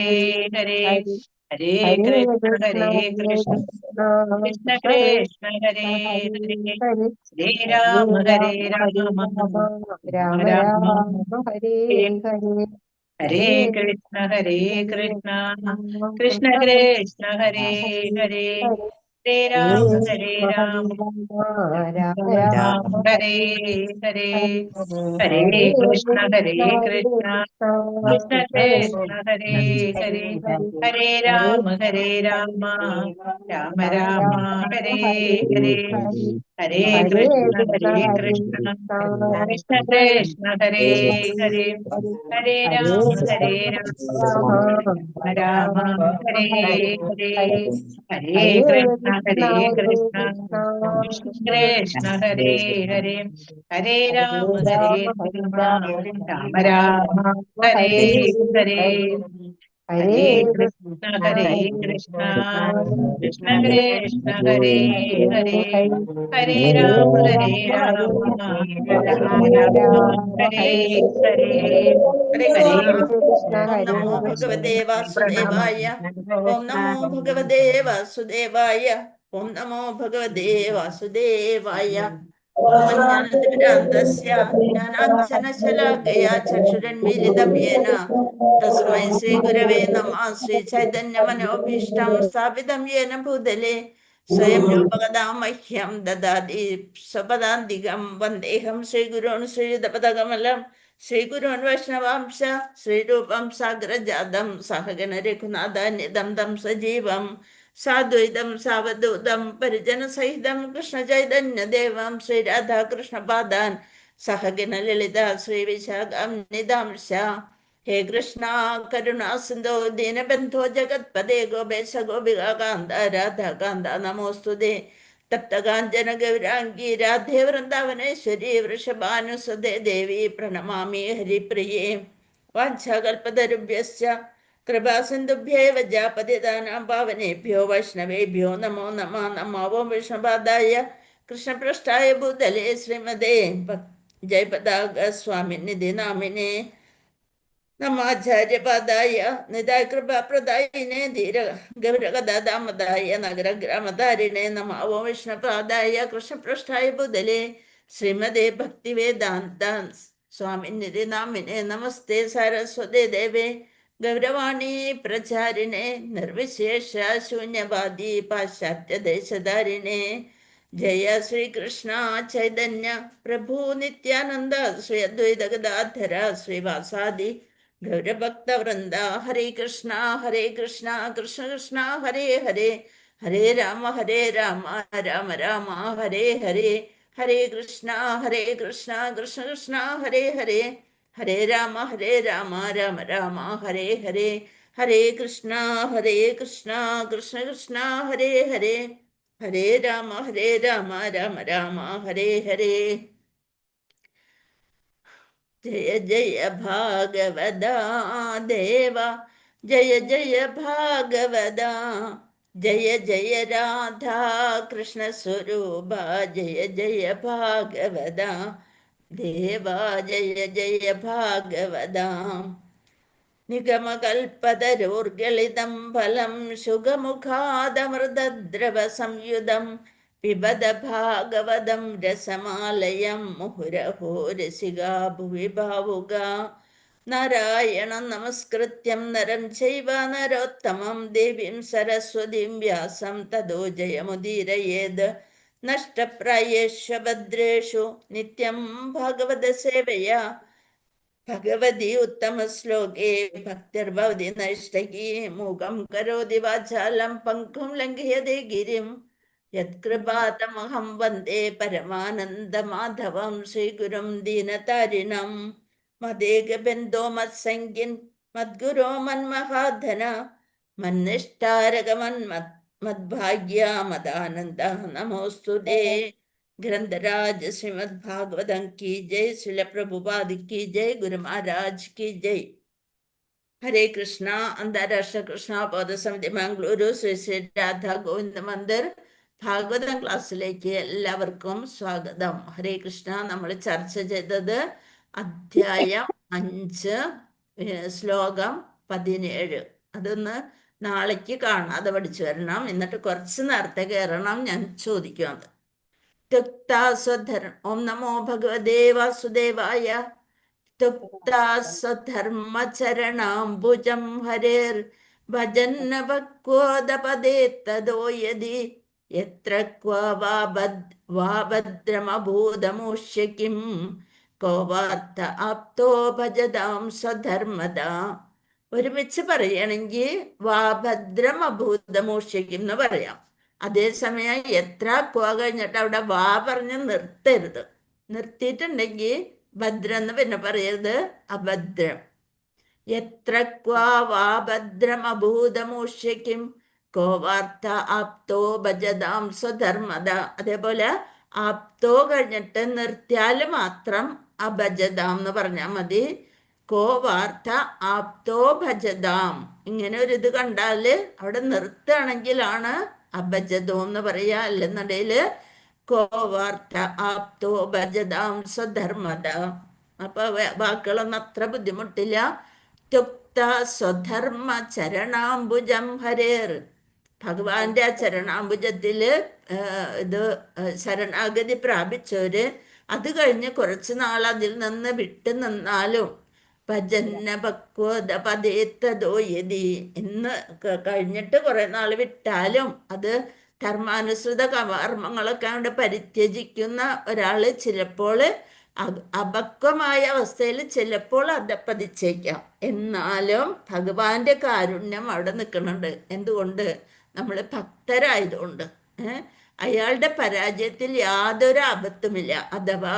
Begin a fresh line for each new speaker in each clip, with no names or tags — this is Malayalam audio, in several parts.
हरे
हरे
हरे
हरे
कृष्ण
कृष्ण
हरे
हरे
कृष्ण
कृष्ण
कृष्ण
हरे
कृष्ण हरे
कृष्ण हरे
हरे
हरे
हरे
हरे
हरे
राम हरे
राम
राम
राम
राम
राम
राम हरे
हरे
हरे
हरे
हरे
कृष्ण हरे कृष्ण कृष्ण
कृष्ण
कृष्ण हरे
हरे
हरे
हरे
हरे
हरे
राम
राम
राम
राम
हरे
हरे
हरे
हरे
हरे
हरे
हरे
हरे
कृष्ण कृष्ण
कृष्ण हरे
कृष्ण हरे हरे
हरे
हरे राम राम राम हरे हरे हरे
हरे
हरे कृष्ण कृष्ण कृष्ण हरे हरे हरे राम राम हरे हरे हरे
हरे
कृष्ण
कृष्ण
कृष्ण कृष्ण हरे हरे हरे राम राम राम हरे हरे
हरे
हरे
कृष्ण
कृष्ण कृष्ण
हरे
कृष्ण हरे हरे हरे
हरे
राम राम
राम
राम
राम
हरे
हरे
हरे
हरे
हरे
कृष्णा।
कृष्ण
ओम
हरे
नमो भगवते वासुदेवाय। ओम नमो भगवते वासुदेवाय। ओम नमो भगवते वासुदेवाय। ओम ज्ञानतिमिरान्धस्य ज्ञानाञ्जनशलाकया चक्षुरुन्मीलितं येन तस्मै श्रीगुरवे नमः। श्रीचैतन्यमनोभीष्टं स्थापितं येन भूतले स्वयं रूपकदा मह्यं ददाति स्वपदान्तिकं वन्देऽहं श्रीगुरून् श्रीयुतपदकमलम् श्रीगुरून् वैष्णवांश श्रीरूपं साग्रजातं सहगण रघुनाथान्वितं तं सजीवं साद्वैतं सावधूतं परिजनसहितं कृष्णचैतन्यदेवं श्रीराधाकृष्णपादान् सहगण ललिता श्रीविशाखान्वितांश। हे कृष्णा करुणा सिन्धो दीनबन्धो जगत्पदे गोपेश गोपिकान्त राधा कान्त नमोऽस्तुते। तप्तकाञ्चन गौराङ्गी राधे वृन्दावनेश्वरी वृषभानुसुते देवी प्रणमामि हरिप्रिये। वाञ्छाकल्पतरुभ्यश्च कृपासिन्धुभ्यैव पतितानां पावनेभ्यो वैष्णवेभ्यो नमो नमः। नमो वो विष्णुपादाय कृष्णपृष्ठाय भूतले श्रीमते जयपताका स्वामिनिधि नामिने नमाचार्यपादाय निधाय कृपाप्रदायिने धीर गौरगदामदाय नगरग्रामधारिणे नमः ओं विष्णुपादाय कृष्णपृष्ठाय बुदले श्रीमदे भक्तिवेदान्त स्वामिनिधि नामिने नमस्ते सारस्वते देवे गौरवाणी प्रचारिणे निर्विशेष शून्यवादी पाश्चात्य देशधारिणे जय श्री कृष्ण चैतन्य प्रभु नित्यानंद श्री अद्वैत गदाधर श्रीवासादि गौरभक्तवृंद हरे कृष्णा कृष्ण कृष्ण हरे हरे हरे राम राम राम हरे हरे हरे कृष्णा कृष्ण कृष्ण हरे हरे हरे राम राम राम हरे हरे हरे कृष्णा कृष्ण कृष्ण हरे हरे हरे राम राम राम हरे हरे। जय जय भागवदा देवा जय जय भागवदा जय जय राधा कृष्ण स्वरूपा जय जय भागवदा देवा जय जय भागवदा निगमकल्पतरोर्गलितं फलं शुगमुखादमृतद्रवसंयुतं पिबद भागवतं रसमालयं मुहुरहो रसिका भुवि भावुका नारायणं नमस्कृत्यं नरं चैव नरोत्तमं देवीं सरस्वतीं व्यासं ततो जयमुदीरयेद् नष्टप्रायेषु भद्रेषु नित्यं भागवतसेवया भगवती उत्तमश्लोके भक्तिर्भवति नैष्ठिकी मूकं करोति वाचालं पङ्कुं लङ्घयते गिरिं यत्कृपातमहं वन्दे परमानन्दमाधवं श्रीगुरुं दीनतारिणं मदेकबन्धो मत्सङ्गिन् मद्गुरो मन्महाधन मन्निष्ठारगमन्मत् मद्भाग्या मदानन्द नमोऽस्तु ते। ग्रंथराज श्रीमद् भागवतम की जय। श्रील प्रभुपाद की जय। गुरु महाराज की जय। हरे कृष्णा। अंतर्राष्ट्रीय कृष्णा बौद्ध समिति മംഗളൂരു ശ്രീ ശ്രീ രാധാ ഗോവിന്ദ മന്ദിർ ഭാഗവതം ക്ലാസ്സിലേക്ക് എല്ലാവർക്കും സ്വാഗതം. ഹരേ കൃഷ്ണ. നമ്മൾ ചർച്ച ചെയ്തത് അധ്യായം 5 ശ്ലോകം 17 അതൊന്ന് നാളേക്ക് കാണാതെ പഠിച്ചു വരണം. എന്നിട്ട് കുറച്ച് നേരത്തെ കയറണം. ഞാൻ ചോദിക്കും അത്. ഓം നമോ ഭഗവതേ വാസുദേവായ. സ്വധർമ്മചരണാംബുജം ഹരേർ ഭജന്ന ഭക്വോദപദേ തദോ യദി യത്ര ക്വ വാ ഭദ്രമഭൂതമുഷ്യ കിം കോ വാർത്ത ആപ്തോ ഭജതാം സ്വധർമ്മദ. ഒരുമിച്ച് പറയണമെങ്കിൽ വാഭദ്രം അഭൂതമോക്ഷിക്കും എന്ന് പറയാം. അതേസമയം എത്ര ക്വ കഴിഞ്ഞിട്ട് അവിടെ വാ പറഞ്ഞ് നിർത്തരുത്. നിർത്തിയിട്ടുണ്ടെങ്കിൽ ഭദ്രം എന്ന് പിന്നെ പറയരുത്, അഭദ്രം. എത്ര ക്വാ വാ ഭദ്രം അഭൂതമോക്ഷിക്കും കോ വാർത്ത ആപ്തോ ഭജതാം സ്വധർമ്മദ. അതേപോലെ ആപ്തോ കഴിഞ്ഞിട്ട് നിർത്തിയാൽ മാത്രം അഭജതാം എന്ന് പറഞ്ഞാൽ മതി. കോ വാർത്ത ആപ്തോ ഭജതാം. ഇങ്ങനെ ഒരു ഇത് കണ്ടാല് അവിടെ നിർത്തുകയാണെങ്കിലാണ് അഭജതോ എന്ന് പറയാ. അല്ലെന്നുണ്ടെങ്കിൽ കോ വാർത്ത ആപ്തോ ഭജതാം സ്വധർമ്മദ. അപ്പൊ വാക്കുകളൊന്നും അത്ര ബുദ്ധിമുട്ടില്ല. ത്യുക്ത സ്വധർമ്മ ചരണാംബുജം ഹരേർ. ഭഗവാന്റെ ആ ചരണാംബുജത്തില് ഇത് ശരണാഗതി പ്രാപിച്ചവര് അത് കഴിഞ്ഞ് കുറച്ചു നാൾ അതിൽ നിന്ന് വിട്ടു നിന്നാലും ഭജന്ന ഭക്വത പതേത്തതോ യതി എന്ന് കഴിഞ്ഞിട്ട് കുറെ നാൾ വിട്ടാലും അത് ധർമാനുസൃത കർമ്മങ്ങളൊക്കെ കൊണ്ട് പരിത്യജിക്കുന്ന ഒരാള് ചിലപ്പോൾ അപക്വമായ അവസ്ഥയിൽ ചിലപ്പോൾ അധപ്പതിച്ചേക്കാം. എന്നാലും ഭഗവാന്റെ കാരുണ്യം അവിടെ നിൽക്കുന്നുണ്ട്. എന്തുകൊണ്ട്? നമ്മൾ ഭക്തരായതുകൊണ്ട്. അയാളുടെ പരാജയത്തിൽ യാതൊരു ആപത്തുമില്ല. അഥവാ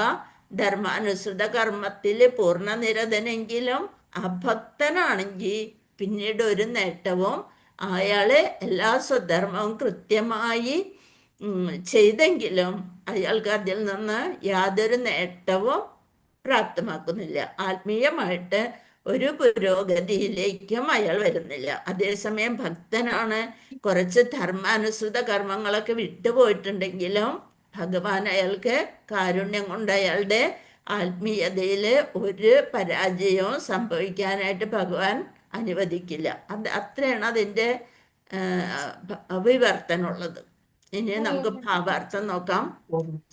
ധർമാനുസൃത കർമ്മത്തിൽ പൂർണ്ണനിരതനെങ്കിലും അഭക്തനാണെങ്കിൽ പിന്നീട് ഒരു നേട്ടവും അയാളെ എല്ലാ സ്വധർമ്മവും കൃത്യമായി ചെയ്തെങ്കിലും അയാൾക്ക് അതിൽ നിന്ന് യാതൊരു നേട്ടവും പ്രാപ്തമാക്കുന്നില്ല. ആത്മീയമായിട്ട് ഒരു പുരോഗതിയിലേക്കും അയാൾ വരുന്നില്ല. അതേസമയം ഭക്തനാണ്, കുറച്ച് ധർമാനുസൃത കർമ്മങ്ങളൊക്കെ വിട്ടുപോയിട്ടുണ്ടെങ്കിലും ഭഗവാൻ അയാൾക്ക് കാരുണ്യം കൊണ്ട് അയാളുടെ ആത്മീയതയിൽ ഒരു പരാജയവും സംഭവിക്കാനായിട്ട് ഭഗവാൻ അനുവദിക്കില്ല. അത്രയാണ് അതിൻ്റെ വിവർത്തനമുള്ളത്. ഇനി നമുക്ക് ഭാവാർത്ഥം നോക്കാം.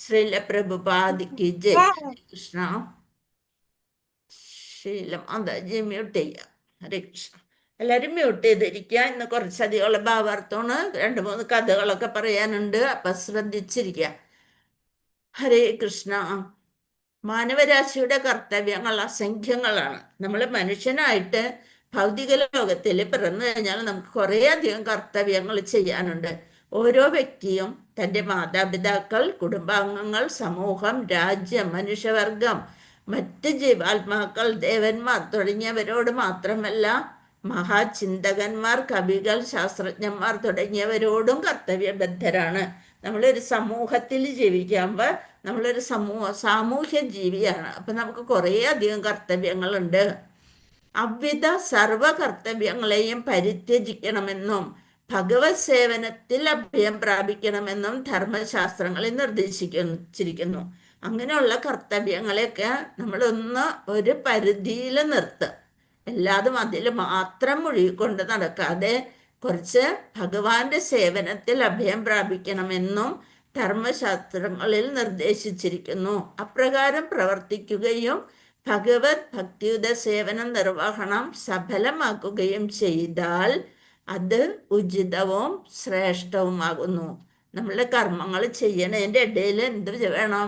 ശ്രീല പ്രഭുപാദിക്ക് ജയ്. കൃഷ്ണ. ശീലം ജി മ്യൂട്ട് ചെയ്യുക. ഹരേ കൃഷ്ണ. എല്ലാവരും മ്യൂട്ട് ചെയ്തിരിക്കുക. ഇന്ന് കുറച്ചധികമുള്ള ഭാവാർത്ഥമാണ്. 2-3 കഥകളൊക്കെ പറയാനുണ്ട്. അപ്പം ശ്രദ്ധിച്ചിരിക്കുക. ഹരേ കൃഷ്ണ. മാനവരാശിയുടെ കർത്തവ്യങ്ങൾ അസംഖ്യങ്ങളാണ്. നമ്മൾ മനുഷ്യനായിട്ട് ഭൗതിക ലോകത്തിൽ പിറന്നു കഴിഞ്ഞാൽ നമുക്ക് കുറേ അധികം കർത്തവ്യങ്ങൾ ചെയ്യാനുണ്ട്. ഓരോ വ്യക്തിയും തൻ്റെ മാതാപിതാക്കൾ, കുടുംബാംഗങ്ങൾ, സമൂഹം, രാജ്യം, മനുഷ്യവർഗം, മറ്റ് ജീവാത്മാക്കൾ, ദേവന്മാർ തുടങ്ങിയവരോട് മാത്രമല്ല മഹാചിന്തകന്മാർ, കവികൾ, ശാസ്ത്രജ്ഞന്മാർ തുടങ്ങിയവരോടും കർത്തവ്യബദ്ധരാണ്. നമ്മളൊരു സമൂഹത്തിൽ ജീവിക്കുമ്പോൾ നമ്മളൊരു സാമൂഹ്യ ജീവിയാണ്. അപ്പം നമുക്ക് കുറേ അധികം കർത്തവ്യങ്ങളുണ്ട്. അവിധ സർവ കർത്തവ്യങ്ങളെയും പരിത്യജിക്കണമെന്നും ഭഗവത് സേവനത്തിൽ അഭയം പ്രാപിക്കണമെന്നും ധർമ്മശാസ്ത്രങ്ങളിൽ നിർദ്ദേശിച്ചിരിക്കുന്നു. അങ്ങനെയുള്ള കർത്തവ്യങ്ങളെയൊക്കെ നമ്മളൊന്ന് ഒരു പരിധിയിൽ നിർത്തുക. എല്ലാതും അതിൽ മാത്രം മുഴുകിക്കൊണ്ട് നടക്കാതെ കുറച്ച് ഭഗവാന്റെ സേവനത്തിൽ അഭയം പ്രാപിക്കണമെന്നും ധർമ്മശാസ്ത്രങ്ങളിൽ നിർദ്ദേശിച്ചിരിക്കുന്നു. അപ്രകാരം പ്രവർത്തിക്കുകയും ഭഗവത് ഭക്തിയുത സേവന നിർവഹണം സഫലമാക്കുകയും ചെയ്താൽ അത് ഉചിതവും ശ്രേഷ്ഠവുമാകുന്നു. നമ്മളുടെ കർമ്മങ്ങൾ ചെയ്യണതിൻ്റെ ഇടയിൽ എന്ത് വേണം?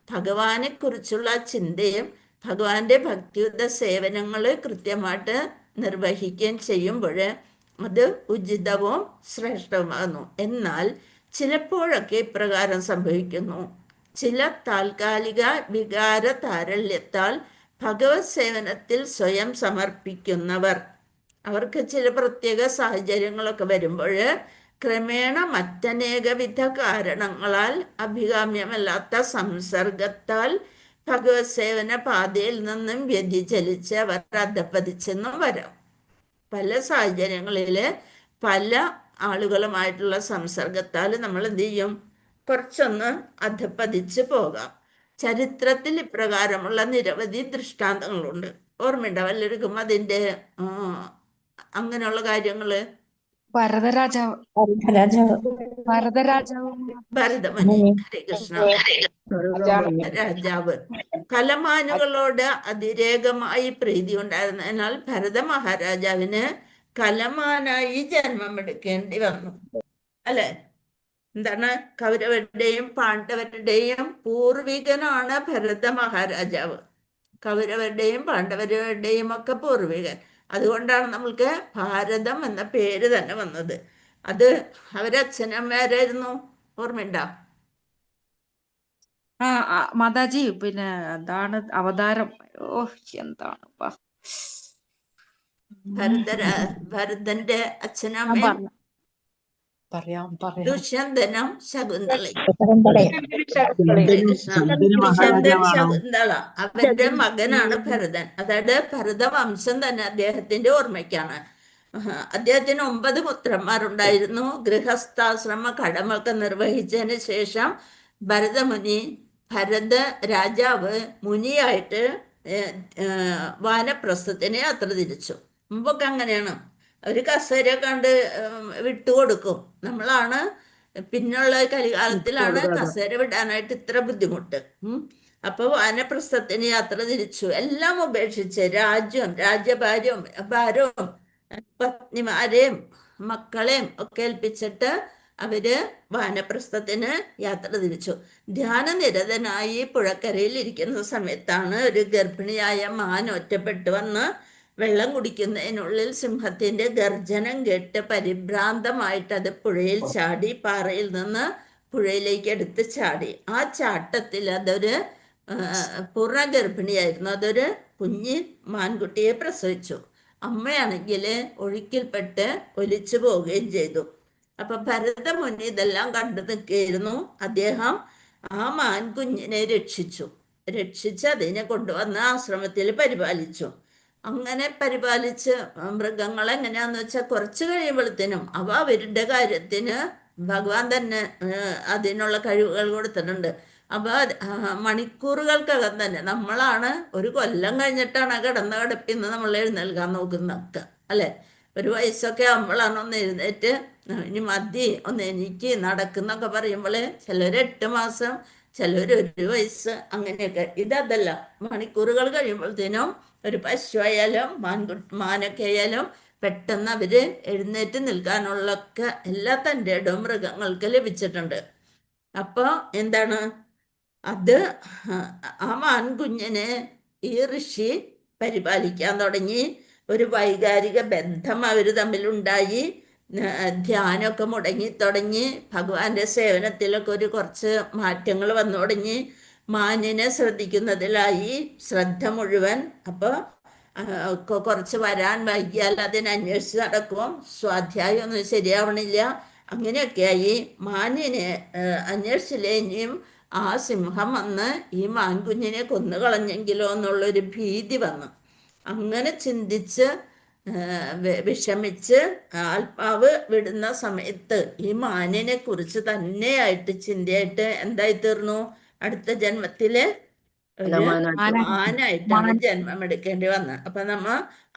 ഭഗവാനെ കുറിച്ചുള്ള ചിന്തയും ഭഗവാന്റെ ഭക്തിയുത സേവനങ്ങൾ കൃത്യമായിട്ട് നിർവഹിക്കുകയും ചെയ്യുമ്പോൾ അത് ഉചിതവും ശ്രേഷ്ഠവുമാകുന്നു. എന്നാൽ ചിലപ്പോഴൊക്കെ ഇപ്രകാരം സംഭവിക്കുന്നു. ചില താൽക്കാലിക വികാര താരല്യത്താൽ ഭഗവത് സേവനത്തിൽ സ്വയം സമർപ്പിക്കുന്നവർ, അവർക്ക് ചില പ്രത്യേക സാഹചര്യങ്ങളൊക്കെ വരുമ്പോൾ ക്രമേണ മറ്റനേകവിധ കാരണങ്ങളാൽ അഭികാമ്യമല്ലാത്ത സംസർഗത്താൽ ഭഗവത് സേവന പാതയിൽ നിന്നും വ്യതിചലിച്ച് അവർ അധപ്പതിച്ചെന്നും വരാം. പല സാഹചര്യങ്ങളിൽ പല ആളുകളുമായിട്ടുള്ള സംസർഗത്താൽ നമ്മൾ എന്ത് ചെയ്യും? കുറച്ചൊന്ന് അധപ്പതിച്ച് പോകാം. ചരിത്രത്തിൽ ഇപ്രകാരമുള്ള നിരവധി ദൃഷ്ടാന്തങ്ങളുണ്ട്. ഓർമ്മയുണ്ടോ വല്ലവർക്കും അതിൻ്റെ അങ്ങനെയുള്ള കാര്യങ്ങള്?
ഭരതരാജാവ്
രാജാവ്
ഭരതരാജാവ്
ഭരതമുനി. ഹരേ കൃഷ്ണ. രാജാവ് കലമാനുകളോട് അതിരേകമായി പ്രീതി ഉണ്ടായിരുന്നതിനാൽ ഭരത മഹാരാജാവിന് കലമാനായി ജന്മമെടുക്കേണ്ടി വന്നു. അല്ലെ? എന്താണ്? കൗരവരുടെയും പാണ്ഡവരുടെയും പൂർവികനാണ് ഭരത മഹാരാജാവ്. കൗരവരുടെയും പാണ്ഡവരുടെയും ഒക്കെ പൂർവികൻ. അതുകൊണ്ടാണ് നമ്മൾക്ക് ഭാരതം എന്ന പേര് തന്നെ വന്നത്. അത് അവരച്ഛനമ്മമാരായിരുന്നു. ഓർമ്മയുണ്ടോ?
മാതാജി പിന്നെ എന്താണ് അവതാരം? ഓ എന്താണ്
ഭരതന്റെ അച്ഛനമ്മയും ദുഷ്യന്തനും ശകുന്തളയും. ദുഷ്യന്തൻ ശകുന്തള അവന്റെ മകനാണ് ഭരതൻ. അതായത് ഭരതവംശം തന്നെ അദ്ദേഹത്തിന്റെ ഓർമ്മയ്ക്കാണ്. അദ്ദേഹത്തിന് 9 പുത്രന്മാരുണ്ടായിരുന്നു. ഗൃഹസ്ഥാശ്രമ കടമൊക്കെ നിർവഹിച്ചതിന് ശേഷം ഭരത രാജാവ് മുനിയായിട്ട് വാനപ്രസ്ഥത്തിന് യാത്ര തിരിച്ചു. മുമ്പൊക്കെ അങ്ങനെയാണ്, അവർ കസേര കണ്ട് വിട്ടുകൊടുക്കും. നമ്മളാണ് പിന്നുള്ള കലികാലത്തിലാണ് കസേര വിടാനായിട്ട് ഇത്ര ബുദ്ധിമുട്ട്. അപ്പൊ വാനപ്രസ്ഥത്തിന് യാത്ര തിരിച്ചു. എല്ലാം ഉപേക്ഷിച്ച് രാജ്യം, ഭാരവും പത്നിമാരെയും മക്കളെയും ഒക്കെ ഏൽപ്പിച്ചിട്ട് അവര് വാനപ്രസ്ഥത്തിന് യാത്ര തിരിച്ചു. ധ്യാനനിരതനായി പുഴക്കരയിൽ ഇരിക്കുന്ന സമയത്താണ് ഒരു ഗർഭിണിയായ മാൻ ഒറ്റപ്പെട്ടു വന്ന് വെള്ളം കുടിക്കുന്നതിനുള്ളിൽ സിംഹത്തിന്റെ ഗർജനം കേട്ട് പരിഭ്രാന്തമായിട്ട് അത് പുഴയിൽ ചാടി, പാറയിൽ നിന്ന് പുഴയിലേക്ക് എടുത്ത് ചാടി. ആ ചാട്ടത്തിൽ അതൊരു പൂർണ്ണഗർഭിണിയായിരുന്നു. അതൊരു കുഞ്ഞ് മാൻകുട്ടിയെ പ്രസവിച്ചു. അമ്മയാണെങ്കിൽ ഒഴുക്കിൽപ്പെട്ട് ഒലിച്ചു പോവുകയും ചെയ്തു. അപ്പൊ ഭരതമുനി ഇതെല്ലാം കണ്ടു നിൽക്കുകയായിരുന്നു. അദ്ദേഹം ആ മാൻകുഞ്ഞിനെ രക്ഷിച്ച് അതിനെ കൊണ്ടുവന്ന് ആശ്രമത്തിൽ പരിപാലിച്ചു. അങ്ങനെ പരിപാലിച്ച് മൃഗങ്ങളെ എങ്ങനെയാന്ന് വെച്ചാൽ കുറച്ച് കഴിയുമ്പോഴത്തേനും അവരുടെ കാര്യത്തിന് ഭഗവാൻ തന്നെ അതിനുള്ള കഴിവുകൾ കൊടുത്തിട്ടുണ്ട്. അപ്പൊ മണിക്കൂറുകൾക്കകം തന്നെ, നമ്മളാണ് ഒരു കൊല്ലം കഴിഞ്ഞിട്ടാണ് കിടപ്പിന്ന് നമ്മൾ എഴുന്നേൽക്കാൻ നോക്കുന്നൊക്കെ, അല്ലെ? ഒരു വയസ്സൊക്കെ ആകുമ്പോഴാണ് ഒന്ന് എഴുന്നേറ്റ് ഇനി മതി ഒന്ന് എനിക്ക് നടക്കുന്നൊക്കെ പറയുമ്പോൾ ചിലർ 8 മാസം, ചിലർ 1 വയസ്സ്, അങ്ങനെയൊക്കെ. ഇതല്ല, മണിക്കൂറുകൾ കഴിയുമ്പോഴത്തേനും ഒരു പശു ആയാലും മാനൊക്കെ ആയാലും പെട്ടെന്ന് അവര് എഴുന്നേറ്റ് നിൽക്കാനുള്ളൊക്കെ എല്ലാ തൻ്റെ ഇടവും മൃഗങ്ങൾക്ക് ലഭിച്ചിട്ടുണ്ട്. അപ്പൊ എന്താണ് അത്? ആ മാൻകുഞ്ഞിനെ ഈ ഋഷി പരിപാലിക്കാൻ തുടങ്ങി. ഒരു വൈകാരിക ബന്ധം അവർ തമ്മിലുണ്ടായി. ധ്യാനമൊക്കെ മുടങ്ങി തുടങ്ങി. ഭഗവാന്റെ സേവനത്തിലൊക്കെ കുറച്ച് മാറ്റങ്ങൾ വന്നു തുടങ്ങി. മാനിനെ ശ്രദ്ധിക്കുന്നതിലായി ശ്രദ്ധ മുഴുവൻ. അപ്പോൾ കുറച്ച് വരാൻ വൈകിയാൽ അതിനന്വേഷിച്ച് നടക്കും. സ്വാധ്യായം ഒന്നും ശരിയാവണില്ല. അങ്ങനെയൊക്കെയായി മാനിനെ അന്വേഷിച്ചില്ല. ഇനിയും ആ സിംഹം വന്ന് ഈ മാൻകുഞ്ഞിനെ കൊന്നുകളഞ്ഞെങ്കിലോ എന്നുള്ളൊരു ഭീതി വന്നു. അങ്ങനെ ചിന്തിച്ച് വിഷമിച്ച് ആത്മാവ് വിടുന്ന സമയത്ത് ഈ മാനിനെ കുറിച്ച് തന്നെയായിട്ട് ചിന്തയായിട്ട് എന്തായി തീർന്നു? അടുത്ത ജന്മത്തില് ഒരു മാനായിട്ടാണ് ജന്മം എടുക്കേണ്ടി വന്നത്. അപ്പൊ നമ്മ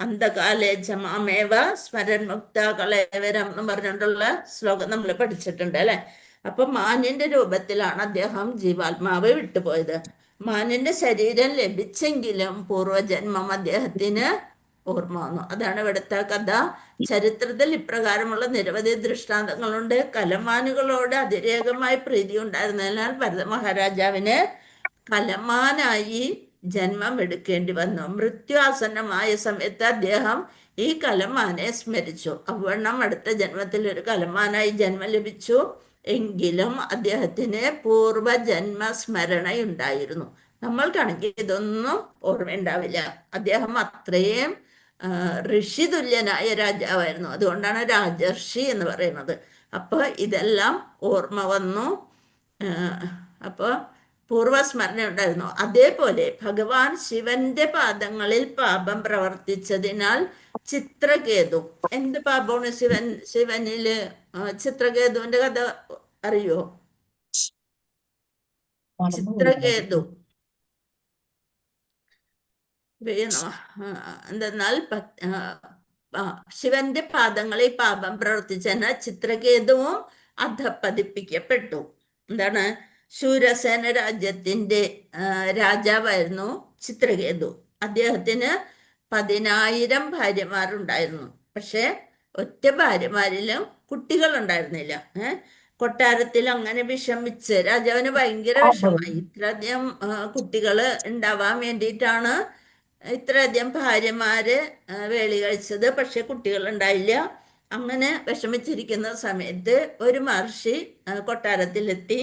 അന്ധകാലേ ജമാമേവ സ്മരൻ മുക്ത കളേവരം എന്ന് പറഞ്ഞിട്ടുള്ള ശ്ലോകം നമ്മൾ പഠിച്ചിട്ടുണ്ട്, അല്ലെ? അപ്പൊ മാനിന്റെ രൂപത്തിലാണ് അദ്ദേഹം ജീവാത്മാവ് വിട്ടുപോയത്. മാനിന്റെ ശരീരം ലഭിച്ചെങ്കിലും പൂർവജന്മം അദ്ദേഹത്തിന് ഓർമ്മ വന്നു. അതാണ് ഇവിടുത്തെ കഥ. ചരിത്രത്തിൽ ഇപ്രകാരമുള്ള നിരവധി ദൃഷ്ടാന്തങ്ങളുണ്ട്. കലമാനുകളോട് അതിരേകമായി പ്രീതി ഉണ്ടായിരുന്നതിനാൽ ഭരത മഹാരാജാവിന് കലമാനായി ജന്മം എടുക്കേണ്ടി വന്നു. മൃത്യു ആസന്നമായ സമയത്ത് അദ്ദേഹം ഈ കലമാനെ സ്മരിച്ചു. അവണ്ണം അടുത്ത ജന്മത്തിൽ ഒരു കലമാനായി ജന്മം ലഭിച്ചു. എങ്കിലും അദ്ദേഹത്തിന് പൂർവജന്മ സ്മരണയുണ്ടായിരുന്നു. നമ്മൾക്കാണെങ്കിൽ ഇതൊന്നും ഓർമ്മയുണ്ടാവില്ല. അദ്ദേഹം അത്രയും ഋഷി തുല്യനായ രാജാവായിരുന്നു. അതുകൊണ്ടാണ് രാജർഷി എന്ന് പറയുന്നത്. അപ്പോൾ ഇതെല്ലാം ഓർമ്മ വന്നു. അപ്പോൾ പൂർവസ്മരണ ഉണ്ടായിരുന്നു. അതേപോലെ ഭഗവാൻ ശിവന്റെ പാദങ്ങളിൽ പാപം പ്രവർത്തിച്ചതിനാൽ ചിത്രകേതു, എന്ത് പാപമാണ് ശിവനില്? ചിത്രകേതുവിന്റെ കഥ അറിയോ? ചിത്രകേതു എന്തെന്നാൽ ശിവന്റെ പാദങ്ങളിൽ പാപം പ്രവർത്തിച്ചതിന് ചിത്രകേതുവും അധപ്പതിപ്പിക്കപ്പെട്ടു. എന്താണ്? ശൂരസേന രാജ്യത്തിന്റെ രാജാവായിരുന്നു ചിത്രകേതു. അദ്ദേഹത്തിന് 10,000 ഭാര്യമാരുണ്ടായിരുന്നു. പക്ഷെ ഒറ്റ ഭാര്യമാരിലും കുട്ടികൾ ഉണ്ടായിരുന്നില്ല. കൊട്ടാരത്തിൽ അങ്ങനെ വിഷമിച്ച് രാജാവിന് ഭയങ്കര വിഷമായി. ഇത്രയധികം കുട്ടികൾ ഉണ്ടാവാൻ വേണ്ടിയിട്ടാണ് ഇത്രയധികം ഭാര്യമാര് വേളി കഴിച്ചത്, പക്ഷെ കുട്ടികൾ ഉണ്ടായില്ല. അങ്ങനെ വിഷമിച്ചിരിക്കുന്ന സമയത്ത് ഒരു മഹർഷി കൊട്ടാരത്തിലെത്തി.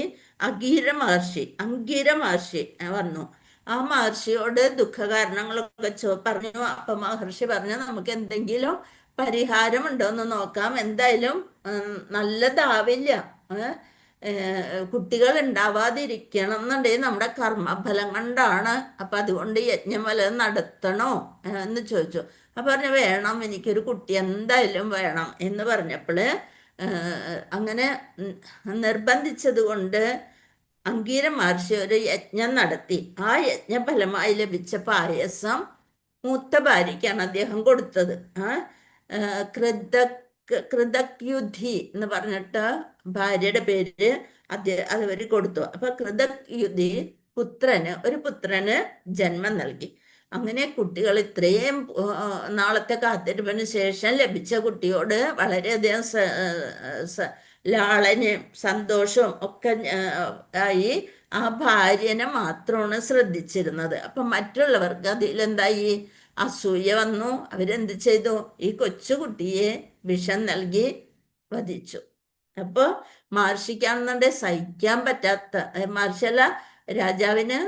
അംഗീര മഹർഷി വന്നു. ആ മഹർഷിയോട് ദുഃഖ കാരണങ്ങളൊക്കെ പറഞ്ഞു. അപ്പൊ മഹർഷി പറഞ്ഞു, നമുക്ക് എന്തെങ്കിലും പരിഹാരമുണ്ടോ എന്ന് നോക്കാം. എന്തായാലും നല്ലതാവില്ല, കുട്ടികൾ ഉണ്ടാവാതിരിക്കണം എന്നുണ്ടെങ്കിൽ നമ്മുടെ കർമ്മഫലം കൊണ്ടാണ്. അപ്പൊ അതുകൊണ്ട് യജ്ഞം വല്ലതും നടത്തണോ എന്ന് ചോദിച്ചു. അപ്പൊ പറഞ്ഞു, വേണം, എനിക്കൊരു കുട്ടി എന്തായാലും വേണം എന്ന് പറഞ്ഞപ്പോള് അങ്ങനെ നിർബന്ധിച്ചത് കൊണ്ട് അംഗീര മഹർഷി ഒരു യജ്ഞം നടത്തി. ആ യജ്ഞഫലമായി ലഭിച്ച പായസം മൂത്ത ഭാര്യയ്ക്കാണ് അദ്ദേഹം കൊടുത്തത്. കൃതയുധി എന്ന് പറഞ്ഞിട്ട് ഭാര്യയുടെ പേര് അവർ കൊടുത്തു. അപ്പൊ കൃതയുധി ഒരു പുത്രന് ജന്മം നൽകി. അങ്ങനെ കുട്ടികൾ ഇത്രയും നാളത്തെ കാത്തിരിപ്പിന് ശേഷം ലഭിച്ച കുട്ടിയോട് വളരെയധികം ലാളനയും സന്തോഷവും ഒക്കെ ആയി ആ ഭാര്യനെ മാത്രമാണ് ശ്രദ്ധിച്ചിരുന്നത്. അപ്പൊ മറ്റുള്ളവർക്ക് അതിലെന്തായി? അസൂയ വന്നു. അവരെന്ത് ചെയ്തു? ഈ കൊച്ചുകുട്ടിയെ വിഷം നൽകി വധിച്ചു. അപ്പൊ മഹർഷിക്കാണെന്നുണ്ടെ സഹിക്കാൻ പറ്റാത്ത, മഹർഷിയല്ല, രാജാവിന്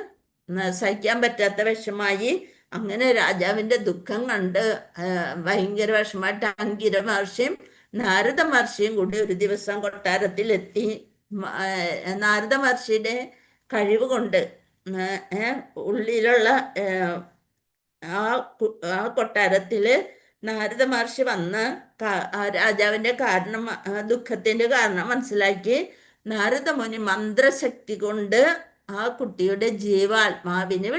സഹിക്കാൻ പറ്റാത്ത വിഷമായി. അങ്ങനെ രാജാവിന്റെ ദുഃഖം കണ്ട് ഭയങ്കര വിഷമായിട്ട് അംഗിര മഹർഷിയും നാരദ മഹർഷിയും കൂടി ഒരു ദിവസം കൊട്ടാരത്തിലെത്തി. നാരദ മഹർഷിയുടെ കഴിവ് കൊണ്ട് ഉള്ളിലുള്ള ആ കൊട്ടാരത്തില് നാരദ മഹർഷി വന്ന് രാജാവിന്റെ ദുഃഖത്തിന്റെ കാരണം മനസ്സിലാക്കി. നാരദ മുനി മന്ത്രശക്തി കൊണ്ട് ആ കുട്ടിയുടെ ജീവാത്മാവിനെ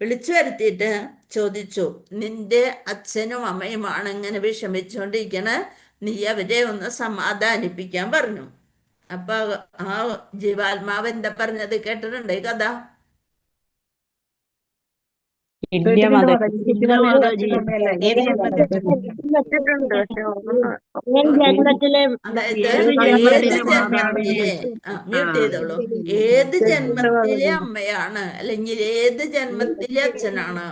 വിളിച്ചു വരുത്തിയിട്ട് ചോദിച്ചു, നിന്റെ അച്ഛനും അമ്മയുമാണ് ഇങ്ങനെ വിഷമിച്ചുകൊണ്ടിരിക്കണ, നീ അവരെ ഒന്ന് സമാധാനിപ്പിക്കാൻ പറഞ്ഞു. അപ്പൊ ആ ജീവാത്മാവ് എന്താ പറഞ്ഞത്? കേട്ടിട്ടുണ്ടോ ഈ കഥ? അതായത് മ്യൂട്ട് ചെയ്തോളൂ. ഏത് ജന്മത്തിലെ അമ്മയാണ്, അല്ലെങ്കിൽ ഏത് ജന്മത്തിലെ അച്ഛനാണ്?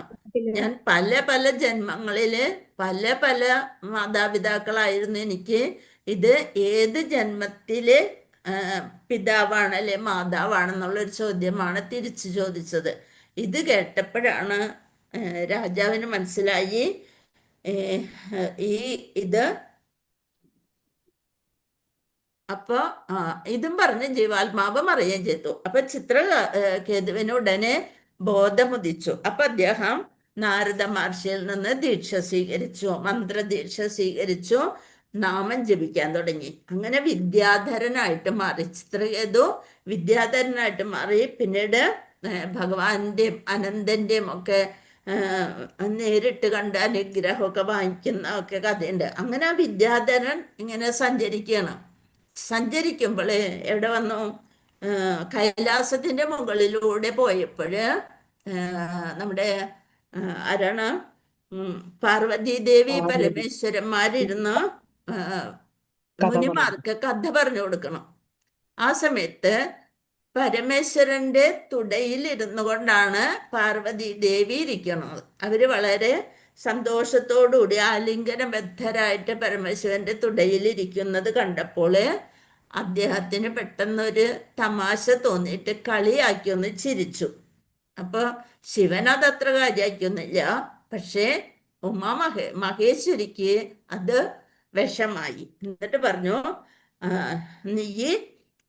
ഞാൻ പല പല ജന്മങ്ങളില് പല പല മാതാപിതാക്കളായിരുന്നു എനിക്ക്. ഇത് ഏത് ജന്മത്തിലെ പിതാവാണ് അല്ലെ മാതാവാണെന്നുള്ളൊരു ചോദ്യമാണ് തിരിച്ചു ചോദിച്ചത്. ഇത് കേട്ടപ്പോഴാണ് രാജാവിന് മനസ്സിലായി ഇത്. അപ്പൊ ഇതും പറഞ്ഞ് ജീവാത്മാവ് മറിയുകയും ചെയ്തു. അപ്പൊ ചിത്രകേതുവിന് ഉടനെ ബോധമുദിച്ചു. അപ്പൊ അദ്ദേഹം നാരദ മഹർഷിയിൽ നിന്ന് മന്ത്രദീക്ഷ സ്വീകരിച്ചു, നാമം ജപിക്കാൻ തുടങ്ങി. അങ്ങനെ വിദ്യാധരനായിട്ട് മാറി. ചിത്രകേതു വിദ്യാധരനായിട്ട് മാറി. പിന്നീട് ഭഗവാന്റെയും അനന്തന്റെയും ഒക്കെ നേരിട്ട് കണ്ട് അനുഗ്രഹമൊക്കെ വാങ്ങിക്കുന്ന ഒക്കെ കഥയുണ്ട്. അങ്ങനെ ആ വിദ്യാധരൻ ഇങ്ങനെ സഞ്ചരിക്കുമ്പോൾ എവിടെ വന്നു? കൈലാസത്തിന്റെ മുകളിലൂടെ പോയപ്പോഴ് നമ്മുടെ ആരാണ്? പാർവതി ദേവി പരമേശ്വരന്മാരിരുന്ന് മുനിമാർക്ക് കഥ പറഞ്ഞു കൊടുക്കണം. ആ സമയത്ത് പരമേശ്വരന്റെ തുടയിൽ ഇരുന്നു കൊണ്ടാണ് പാർവതി ദേവി ഇരിക്കുന്നത്. അവര് വളരെ സന്തോഷത്തോടുകൂടി ആലിംഗനബദ്ധരായിട്ട് പരമേശ്വരന്റെ തുടയിൽ ഇരിക്കുന്നത് കണ്ടപ്പോൾ അദ്ദേഹത്തിന് പെട്ടെന്നൊരു തമാശ തോന്നിയിട്ട് കളിയാക്കി ഒന്ന് ചിരിച്ചു. അപ്പൊ ശിവൻ അതത്ര കാര്യമാക്കിയൊന്നുമില്ല. പക്ഷേ മഹേശ്വരിക്ക് അത് വിഷമായി. എന്നിട്ട് പറഞ്ഞു, നീ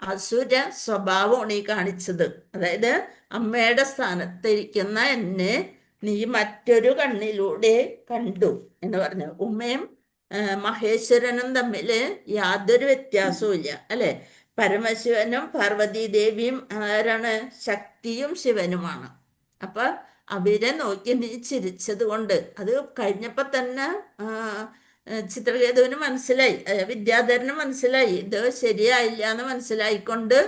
അസുര സ്വഭാവമാണ് ഈ കാണിച്ചത്. അതായത് അമ്മയുടെ സ്ഥാനത്തിരിക്കുന്ന എന്നെ നീ മറ്റൊരു കണ്ണിലൂടെ കണ്ടു എന്ന് പറഞ്ഞു. ഉമ്മയും മഹേശ്വരനും തമ്മിൽ യാതൊരു വ്യത്യാസവും ഇല്ല അല്ലെ? പരമശിവനും പാർവതി ദേവിയും ആരാണ്? ശക്തിയും ശിവനുമാണ്. അപ്പൊ അവരെ നോക്കി നീ ചിരിച്ചത് കൊണ്ട്. അത് കഴിഞ്ഞപ്പോൾ തന്നെ ചിത്രകേതുവിന് മനസ്സിലായി, വിദ്യാധരന് മനസ്സിലായി ഇത് ശരിയായില്ല എന്ന് മനസ്സിലായിക്കൊണ്ട്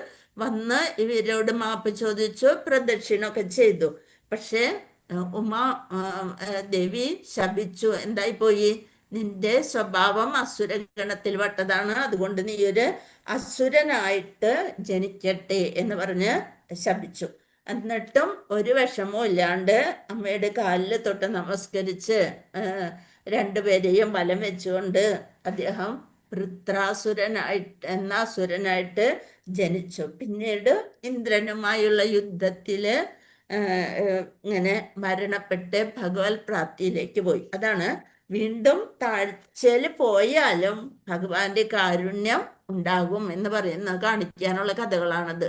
വന്ന് ഇവരോട് മാപ്പ് ചോദിച്ചു, പ്രദക്ഷിണമൊക്കെ ചെയ്തു. പക്ഷേ ഉമാ ദേവി ശപിച്ചു. എന്തായിപ്പോയി? നിന്റെ സ്വഭാവം അസുരഗണത്തിൽ പെട്ടതാണ്, അതുകൊണ്ട് നീ ഒരു അസുരനായിട്ട് ജനിക്കട്ടെ എന്ന് പറഞ്ഞ് ശപിച്ചു. എന്നിട്ടും ഒരു വിഷമവും ഇല്ലാണ്ട് അമ്മയുടെ കാലിൽ തൊട്ട് നമസ്കരിച്ച് രണ്ടുപേരെയും വലം വെച്ചുകൊണ്ട് അദ്ദേഹം വൃത്രാസുരനായിട്ട് അസുരനായിട്ട് ജനിച്ചു. പിന്നീട് ഇന്ദ്രനുമായുള്ള യുദ്ധത്തില് ഇങ്ങനെ മരണപ്പെട്ട് ഭഗവത് പ്രാപ്തിയിലേക്ക് പോയി. അതാണ് വീണ്ടും താഴ്ചയിൽ പോയാലും ഭഗവാന്റെ കാരുണ്യം ഉണ്ടാകും എന്ന് പറയുന്ന കാണിക്കാനുള്ള കഥകളാണത്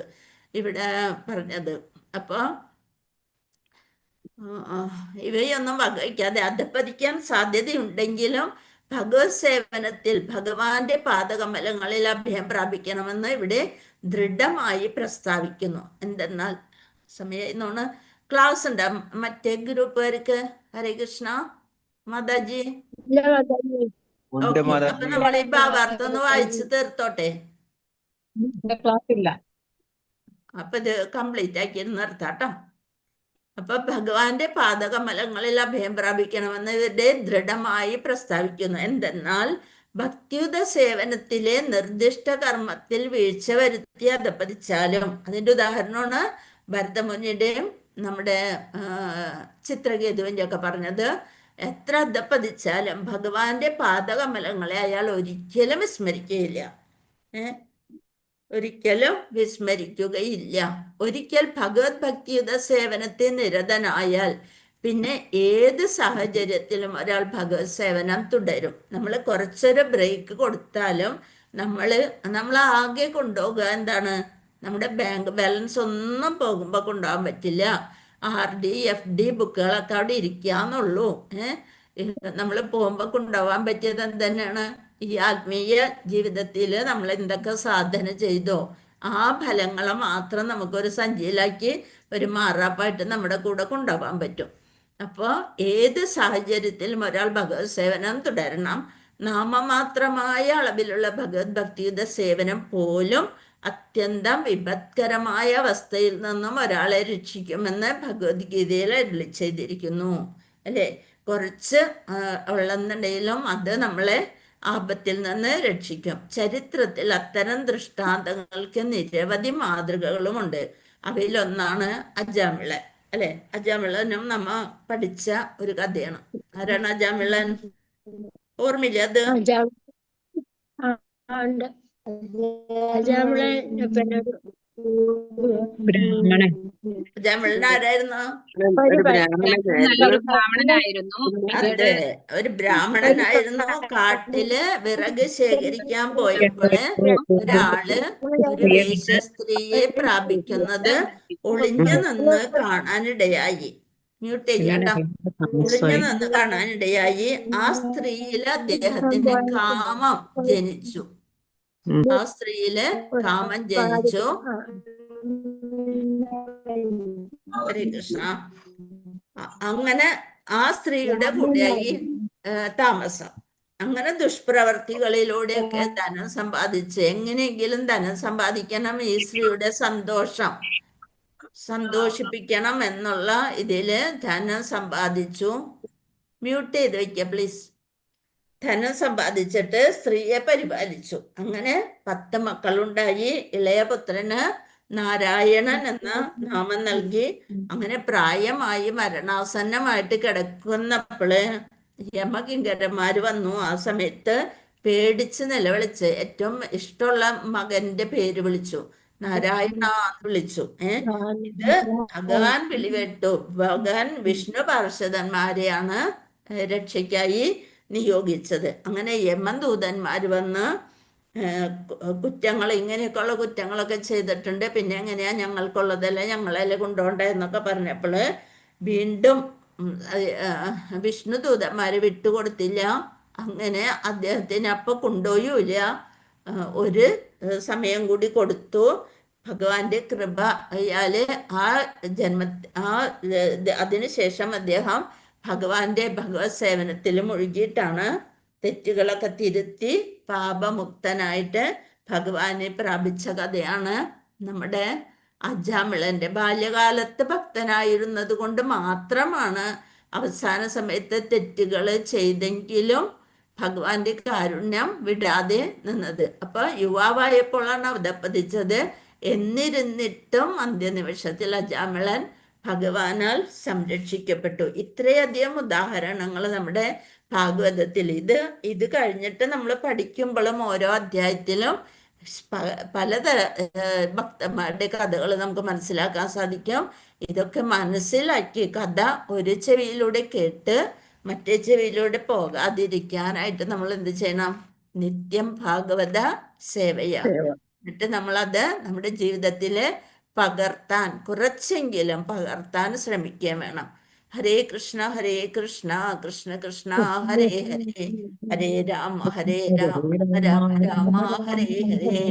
ഇവിടെ പറഞ്ഞത്. അപ്പൊ ഇവയൊന്നും വകവയ്ക്കാതെ അധപ്പതിക്കാൻ സാധ്യതയുണ്ടെങ്കിലും ഭഗവത് സേവനത്തിൽ ഭഗവാന്റെ പാദകമലങ്ങളിൽ അഭയം പ്രാപിക്കണമെന്ന് ഇവിടെ ദൃഢമായി പ്രസ്താവിക്കുന്നു. എന്തെന്നാൽ സമയം ക്ലാസ് ഉണ്ട് മറ്റേ ഗ്രൂപ്പുകാർക്ക്. ഹരേ കൃഷ്ണ മാതാജി. അപ്പൊ നമ്മൾ ഈ ഭാവാർത്ഥം ഒന്ന് വായിച്ചു തീർത്തോട്ടെ.
ക്ലാസ് ഇല്ല.
അപ്പൊ ഇത് കംപ്ലീറ്റ് ആക്കി നിർത്താട്ടോ. അപ്പൊ ഭഗവാന്റെ പാദകമലങ്ങളിൽ അഭയം പ്രാപിക്കണമെന്ന് ഇവരുടെ ദൃഢമായി പ്രസ്താവിക്കുന്നു. എന്തെന്നാൽ ഭക്തിയുത സേവനത്തിലെ നിർദ്ദിഷ്ട കർമ്മത്തിൽ വീഴ്ച വരുത്തി അധപ്പതിച്ചാലും, അതിന്റെ ഉദാഹരണമാണ് ഭരതമുനിയുടെയും നമ്മുടെ ചിത്രകേതുവിന്റെ ഒക്കെ പറഞ്ഞത്. എത്ര അധപ്പതിച്ചാലും ഭഗവാന്റെ പാദകമലങ്ങളെ അയാൾ ഒരിക്കലും വിസ്മരിക്കുകയില്ല. ഒരിക്കലും വിസ്മരിക്കുകയില്ല. ഒരിക്കൽ ഭഗവത് ഭക്തിയുത സേവനത്തെ നിരതനായാൽ പിന്നെ ഏത് സാഹചര്യത്തിലും ഒരാൾ ഭഗവത് സേവനം തുടരും. നമ്മൾ കുറച്ചൊരു ബ്രേക്ക് കൊടുത്താലും നമ്മൾ ആകെ കൊണ്ടുപോകുക എന്താണ്? നമ്മുടെ ബാങ്ക് ബാലൻസ് ഒന്നും പോകുമ്പോൾ കൊണ്ടുപോകാൻ പറ്റില്ല. RD FD ബുക്കുകളൊക്കെ അവിടെ ഇരിക്കാന്നുള്ളൂ. നമ്മൾ പോകുമ്പോൾ കൊണ്ടുപോകാൻ പറ്റിയത് എന്തെന്നാണ്? ഈ ആത്മീയ ജീവിതത്തിൽ നമ്മൾ എന്തൊക്കെ സാധന ചെയ്തോ ആ ഫലങ്ങളെ മാത്രം നമുക്കൊരു സഞ്ചിയിലാക്കി ഒരു മാറാപ്പായിട്ട് നമ്മുടെ കൂടെ കൊണ്ടുപോകാൻ പറ്റും. അപ്പോൾ ഏത് സാഹചര്യത്തിലും ഒരാൾ ഭഗവത് സേവനം തുടരണം. നാമമാത്രമായ അളവിലുള്ള ഭഗവത് ഭക്തിയുത സേവനം പോലും അത്യന്തം വിപത്കരമായ അവസ്ഥയിൽ നിന്നും ഒരാളെ രക്ഷിക്കുമെന്ന് ഭഗവത്ഗീതയിൽ അരുളി ചെയ്തിരിക്കുന്നു. അല്ലേ? കുറച്ച് ഉള്ളെന്നുണ്ടെങ്കിലും അത് നമ്മളെ ആപത്തിൽ നിന്ന് രക്ഷിക്കും. ചരിത്രത്തിൽ അത്തരം ദൃഷ്ടാന്തങ്ങൾക്ക് നിരവധി മാതൃകകളുമുണ്ട്. അവയിലൊന്നാണ് അജാമിളൻ. അല്ലെ? അജാമിളനും നമ്മ പഠിച്ച ഒരു കഥയാണ്. ആരാണ് അജാമിളൻ? ഓർമ്മയില്ല അത്? അജാമിളൻ ആരായിരുന്നു? അതെ, ഒരു ബ്രാഹ്മണനായിരുന്നു. കാട്ടില് വിറക് ശേഖരിക്കാൻ പോയപ്പോള് ഒരാള് ഒരു വേശ്യ സ്ത്രീയെ പ്രാപിക്കുന്നത് ഒളിഞ്ഞു നിന്ന് കാണാനിടയായി. മ്യൂട്ട് ചെയ്യട്ടോ. ഒളിഞ്ഞു നിന്ന് കാണാനിടയായി. ആ സ്ത്രീയില് അദ്ദേഹത്തിന് കാമം ജനിച്ചു. ആ സ്ത്രീയില് കാമം ജനിച്ചു. ഹരേ കൃഷ്ണ. അങ്ങനെ ആ സ്ത്രീയുടെ കൂടെയായി താമസം. അങ്ങനെ ദുഷ്പ്രവർത്തികളിലൂടെയൊക്കെ ധനം സമ്പാദിച്ച് എങ്ങനെയെങ്കിലും ധനം സമ്പാദിക്കണം, ഈ സ്ത്രീയുടെ സന്തോഷിപ്പിക്കണം എന്നുള്ള ഇതില് ധനം സമ്പാദിച്ചു. മ്യൂട്ട് ചെയ്ത് വെക്കുക പ്ലീസ്. ധനം സമ്പാദിച്ചിട്ട് സ്ത്രീയെ പരിപാലിച്ചു. അങ്ങനെ 10 മക്കളുണ്ടായി. ഇളയ പുത്രന് നാരായണൻ എന്ന നാമം നൽകി. അങ്ങനെ പ്രായമായി മരണാസന്നമായിട്ട് കിടക്കുന്നപ്പോള് യമകിങ്കരന്മാര് വന്നു. ആ സമയത്ത് പേടിച്ച് നിലവിളിച്ച് ഏറ്റവും ഇഷ്ടമുള്ള മകന്റെ പേര് വിളിച്ചു, നാരായണ എന്ന് വിളിച്ചു. ഇത് ഭഗവാൻ വിളിവേട്ടു. ഭഗവാൻ വിഷ്ണു പാർഷദന്മാരെയാണ് രക്ഷയ്ക്കായി നിയോഗിച്ചത്. അങ്ങനെ യമദൂതന്മാർ വന്ന് കുറ്റങ്ങൾ, ഇങ്ങനെയൊക്കെയുള്ള കുറ്റങ്ങളൊക്കെ ചെയ്തിട്ടുണ്ട്, പിന്നെ എങ്ങനെയാ ഞങ്ങൾക്കുള്ളതല്ല ഞങ്ങളല്ലേ കൊണ്ടുപോകണ്ടേ എന്നൊക്കെ പറഞ്ഞപ്പോൾ വീണ്ടും വിഷ്ണു ദൂതന്മാര് വിട്ടുകൊടുത്തില്ല. അങ്ങനെ അദ്ദേഹത്തിന് അപ്പം കൊണ്ടുപോയില്ല. ഒരു സമയം കൂടി കൊടുത്തു. ഭഗവാന്റെ കൃപ അയാല് ആ ജന്മ അതിനുശേഷം അദ്ദേഹം ഭഗവാന്റെ ഭഗവത് സേവനത്തിൽ മുഴുകിയിട്ടാണ് തെറ്റുകളൊക്കെ തിരുത്തി പാപമുക്തനായിട്ട് ഭഗവാനെ പ്രാപിച്ച കഥയാണ് നമ്മുടെ അജാമിളന്റെ. ബാല്യകാലത്ത് ഭക്തനായിരുന്നത് കൊണ്ട് മാത്രമാണ് അവസാന സമയത്ത് തെറ്റുകൾ ചെയ്തെങ്കിലും ഭഗവാന്റെ കാരുണ്യം വിടാതെ നിന്നത്. അപ്പൊ യുവാവായപ്പോഴാണ് അവതപ്പതിച്ചത്. എന്നിരുന്നിട്ടും അന്ത്യനിമിഷത്തിൽ അജാമിളൻ ഭഗവാനാൽ സംരക്ഷിക്കപ്പെട്ടു. ഇത്രയധികം ഉദാഹരണങ്ങൾ നമ്മുടെ ഭാഗവതത്തിൽ. ഇത് കഴിഞ്ഞിട്ട് നമ്മൾ പഠിക്കുമ്പോഴും ഓരോ അധ്യായത്തിലും പലതര ഭക്തന്മാരുടെ കഥകൾ നമുക്ക് മനസ്സിലാക്കാൻ സാധിക്കും. ഇതൊക്കെ മനസ്സിലാക്കി കഥ ഒരു ചെവിയിലൂടെ കേട്ട് മറ്റേ ചെവിയിലൂടെ പോകാതിരിക്കാനായിട്ട് നമ്മൾ എന്ത് ചെയ്യണം? നിത്യം ഭാഗവത സേവയാണ്. എന്നിട്ട് നമ്മളത് നമ്മുടെ ജീവിതത്തിൽ കുറച്ചെങ്കിലും പകർത്താൻ ശ്രമിക്കുകയും വേണം. ഹരേ കൃഷ്ണ കൃഷ്ണ കൃഷ്ണ ഹരേ ഹരേ, ഹരേ രാമ രാമ രാമ ഹരേ ഹരേ.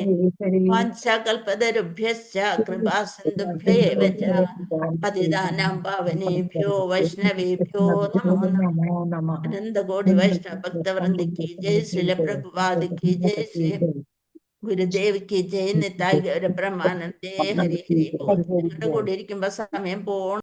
വാഞ്ചാകൽപതരുഭ്യശ്ച കൃപാസിന്ധുഭ്യൈവ ച പതിതാനാം പാവനേഭ്യോ വൈഷ്ണവേഭ്യോ നമോ നമഃ. അനന്തകോടി വൈഷ്ണവ ഭക്തവൃന്ദ കി ജയ്, ശ്രീല പ്രഭുപാദ് കി ജയ്, ശ്രീ ഗുരുദേവ് കി ജയ്, നിതായ് ഗൗര ബ്രഹ്മാനന്ദേ ഹരി ഹരി ബോൾ. നിങ്ങളുടെ കൂടെ ഇരിക്കുമ്പോ സമയം പോണം.